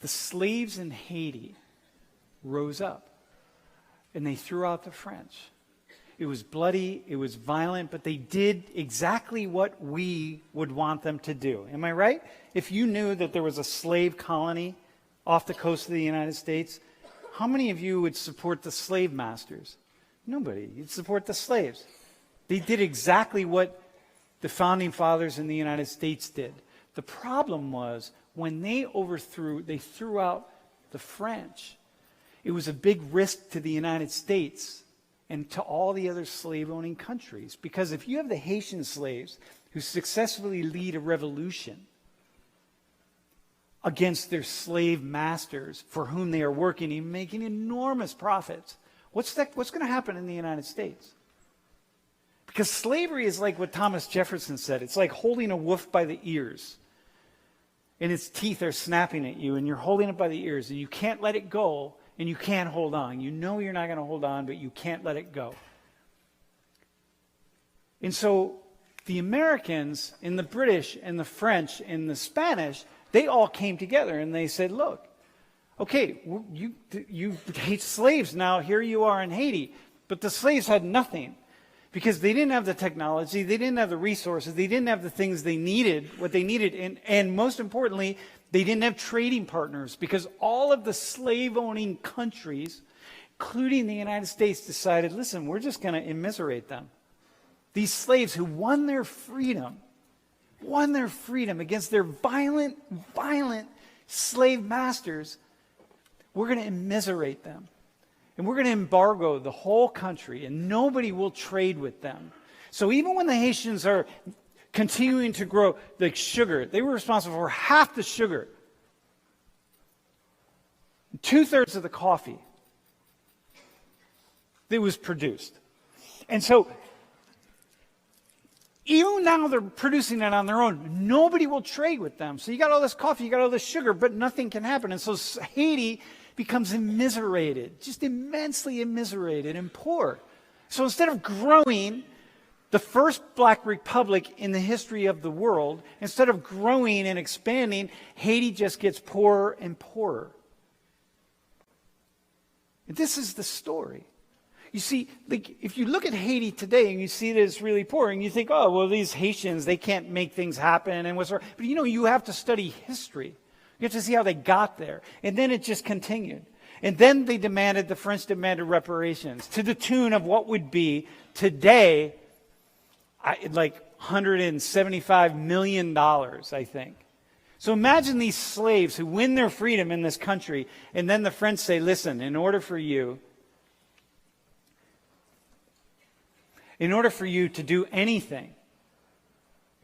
the slaves in Haiti rose up and they threw out the French. It was bloody, it was violent, but they did exactly what we would want them to do. Am I right? If you knew that there was a slave colony off the coast of the United States, how many of you would support the slave masters? Nobody. You'd support the slaves. They did exactly what the founding fathers in the United States did. The problem was when they threw out the French, it was a big risk to the United States and to all the other slave-owning countries. Because if you have the Haitian slaves who successfully lead a revolution against their slave masters for whom they are working and making enormous profits, what's going to happen in the United States? Because slavery is like what Thomas Jefferson said. It's like holding a wolf by the ears. And its teeth are snapping at you, and you're holding it by the ears, and you can't let it go, and you can't hold on. You know you're not going to hold on, but you can't let it go. And so the Americans and the British and the French and the Spanish, they all came together, and they said, look, okay, you hate slaves now. Here you are in Haiti. But the slaves had nothing. Because they didn't have the technology, they didn't have the resources, they didn't have the things they needed, what they needed, and most importantly, they didn't have trading partners, because all of the slave-owning countries, including the United States, decided, listen, we're just going to immiserate them. These slaves who won their freedom against their violent slave masters, we're going to immiserate them. And we're going to embargo the whole country, and nobody will trade with them. So even when the Haitians are continuing to grow like sugar, they were responsible for half the sugar, 2/3 of the coffee that was produced. And so even now they're producing it on their own. Nobody will trade with them. So you got all this coffee, you got all this sugar, but nothing can happen. And so Haiti becomes immiserated, just immensely immiserated and poor. So instead of growing, the first black republic in the history of the world, instead of growing and expanding, Haiti just gets poorer and poorer. And this is the story. You see, like, if you look at Haiti today and you see that it's really poor, and you think, oh, well, these Haitians, they can't make things happen and what's. But you have to study history. You have to see how they got there. And then it just continued. And then the French demanded reparations to the tune of what would be today, like $175 million, I think. So imagine these slaves who win their freedom in this country, and then the French say, listen, in order for you to do anything,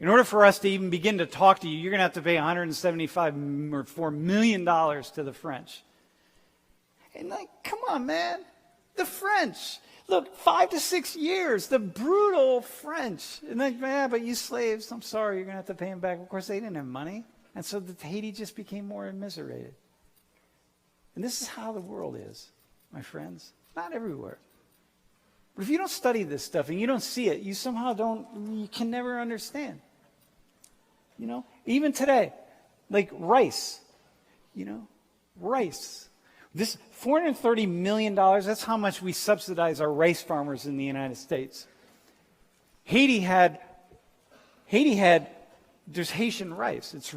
in order for us to even begin to talk to you, you're going to have to pay $175 or $4 million to the French. And like, come on, man. The French. Look, 5 to 6 years. The brutal French. And like, yeah, but you slaves, I'm sorry, you're going to have to pay them back. Of course, they didn't have money. And so Haiti just became more immiserated. And this is how the world is, my friends. Not everywhere. But if you don't study this stuff and you don't see it, you can never understand. Even today, like rice, rice. This $430 million, that's how much we subsidize our rice farmers in the United States. Haiti had, there's Haitian rice. It's